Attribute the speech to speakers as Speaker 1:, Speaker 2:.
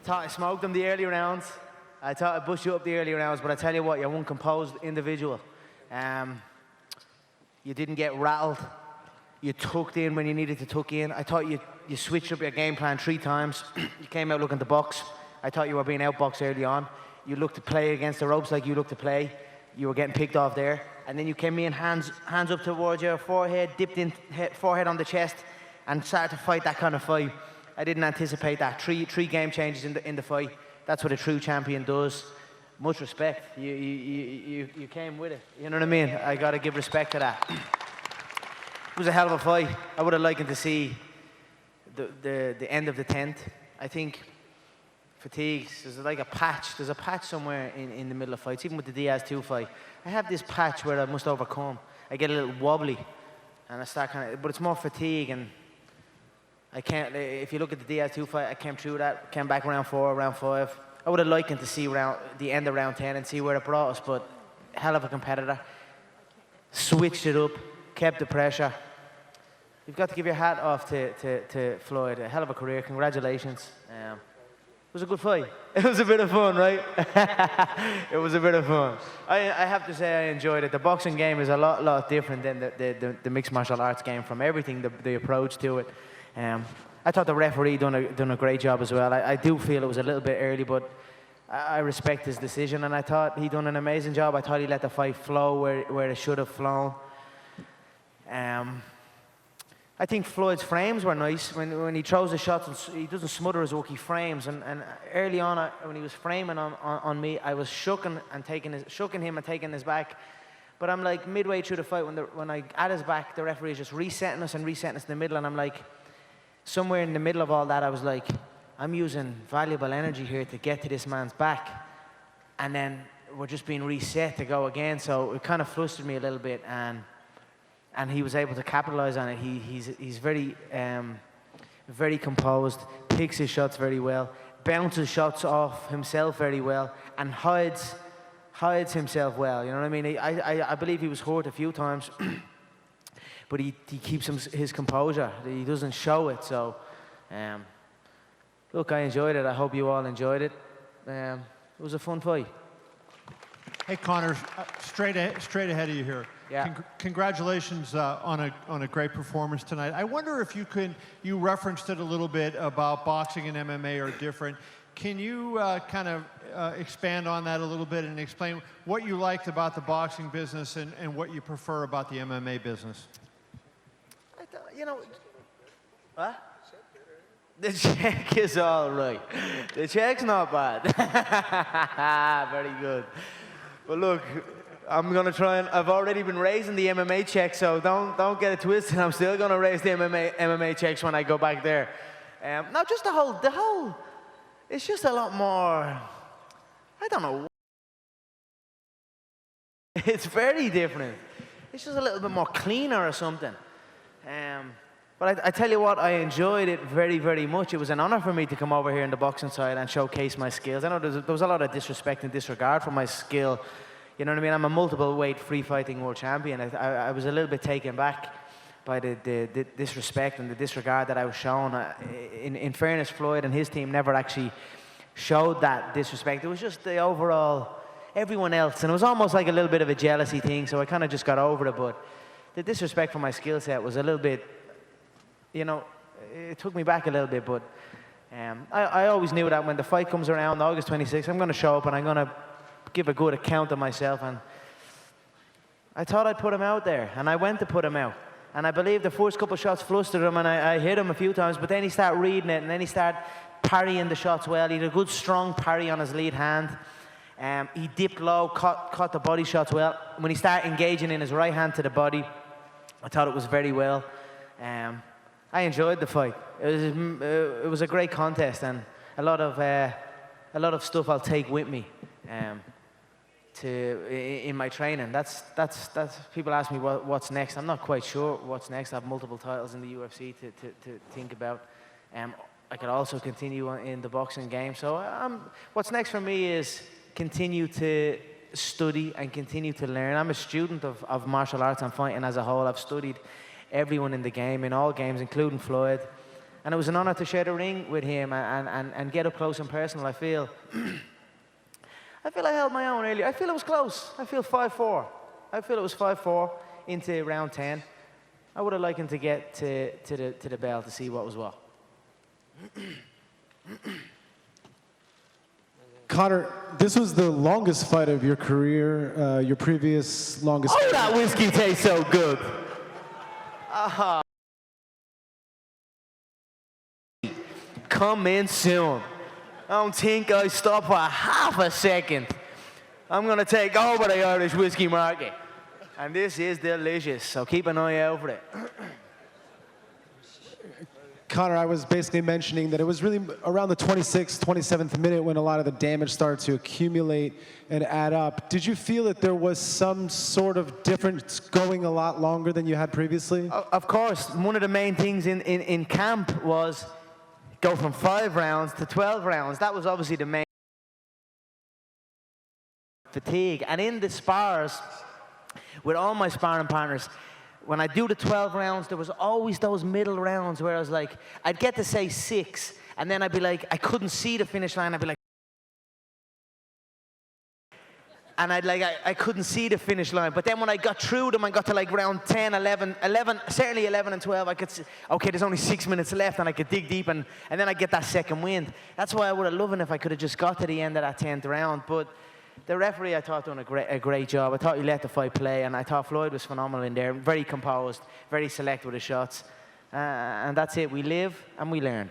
Speaker 1: Thought I smoked him the early rounds. I thought I bushed you up the early rounds, but I tell you what, you're one composed individual. You didn't get rattled. You tucked in when you needed to tuck in. I thought you switched up your game plan 3 times. You came out looking to box. I thought you were being outboxed early on. You looked to play against the ropes like you looked to play. You were getting picked off there. And then you came in, hands up towards your forehead, dipped in, forehead on the chest, and started to fight that kind of fight. I didn't anticipate that. Three game changes in the fight. That's what a true champion does. Much respect. You came with it. You know what I mean? I got to give respect to that. It was a hell of a fight. I would have liked to see the end of the 10th. I think fatigue, there's like a patch. There's a patch somewhere in the middle of fights, even with the Diaz 2 fight. I have this patch where I must overcome. I get a little wobbly, and I start but it's more fatigue, and I can't, if you look at the Diaz 2 fight, I came through that, came back round 4, round 5. I would have liked to see the end of round 10 and see where it brought us, but hell of a competitor. Switched it up, kept the pressure. You've got to give your hat off to Floyd. A hell of a career, congratulations. It was a good fight. It was a bit of fun, right? It was a bit of fun. I have to say I enjoyed it. The boxing game is a lot different than the mixed martial arts game, from everything, the approach to it. I thought the referee done a great job as well. I do feel it was a little bit early, but I respect his decision, and I thought he done an amazing job. I thought he let the fight flow where it should have flown. I think Floyd's frames were nice. When he throws the shots, and he doesn't smother his work, he frames. And early on, when he was framing on me, I was shooking him and taking his back. But I'm like, midway through the fight, when I at his back, the referee is just resetting us in the middle, and I'm like, somewhere in the middle of all that, I was like, I'm using valuable energy here to get to this man's back, and then we're just being reset to go again. So it kind of flustered me a little bit, and he was able to capitalize on it. He's very very composed, picks his shots very well, bounces shots off himself very well, and hides himself well. You know what I mean? I believe he was hurt a few times. But he keeps his composure. He doesn't show it. So, look, I enjoyed it. I hope you all enjoyed it. It was a fun fight.
Speaker 2: Hey, Conor, straight ahead of you here.
Speaker 1: Yeah.
Speaker 2: Congratulations on a great performance tonight. I wonder if you referenced it a little bit about boxing and MMA are different. Can you kind of expand on that a little bit and explain what you liked about the boxing business and what you prefer about the MMA business?
Speaker 1: You know, what? The check is all right. The check's not bad. Very good. But look, I'm gonna try and I've already been raising the MMA check, so don't get it twisted. I'm still gonna raise the MMA checks when I go back there. Now, just the whole. It's just a lot more. I don't know. It's very different. It's just a little bit more cleaner or something. But I tell you what, I enjoyed it very, very much. It was an honor for me to come over here in the boxing side and showcase my skills. I know there was a lot of disrespect and disregard for my skill. You know what I mean? I'm a multiple weight free fighting world champion. I was a little bit taken back by the disrespect and the disregard that I was shown. In fairness, Floyd and his team never actually showed that disrespect. It was just the overall, everyone else. And it was almost like a little bit of a jealousy thing, so I kind of just got over it. But the disrespect for my skill set was a little bit, you know, it took me back a little bit. But I always knew that when the fight comes around, August 26th, I'm going to show up and I'm going to give a good account of myself. And I thought I'd put him out there, and I went to put him out. And I believe the first couple of shots flustered him, and I hit him a few times, but then he started reading it, and then he started parrying the shots well. He had a good, strong parry on his lead hand. He dipped low, caught the body shots well. When he started engaging in his right hand to the body, I thought it was very well. I enjoyed the fight. It was a great contest, and a lot of stuff I'll take with me in my training. That's people ask me what's next. I'm not quite sure what's next. I have multiple titles in the UFC to think about. I could also continue in the boxing game. So what's next for me is continue to study and continue to learn. I'm a student of martial arts and fighting as a whole. I've studied everyone in the game, in all games, including Floyd. And it was an honor to share the ring with him and get up close and personal. I feel I held my own earlier. I feel it was close. I feel 5-4. I feel it was 5-4 into round 10. I would have liked him to get to the bell to see what was what.
Speaker 3: Conor, this was the longest fight of your career, your previous longest.
Speaker 1: Oh, that whiskey tastes so good. Coming soon. I don't think I stop for half a second. I'm going to take over the Irish whiskey market. And this is delicious, so keep an eye out for it.
Speaker 3: Conor, I was basically mentioning that it was really around the 26th, 27th minute when a lot of the damage started to accumulate and add up. Did you feel that there was some sort of difference going a lot longer than you had previously?
Speaker 1: Of course. One of the main things in camp was go from 5 rounds to 12 rounds. That was obviously the main fatigue. And in the spars, with all my sparring partners, when I do the 12 rounds, there was always those middle rounds where I was like, I'd get to say 6, and then I'd be like, I couldn't see the finish line. I'd be like, and I couldn't see the finish line. But then when I got through them, I got to like round 10, 11, certainly 11 and 12, I could see, okay, there's only 6 minutes left, and I could dig deep, and then I get that second wind. That's why I would have loved it if I could have just got to the end of that 10th round. But the referee, I thought, done a great job. I thought he let the fight play, and I thought Floyd was phenomenal in there. Very composed, very select with his shots. And that's it. We live and we learn.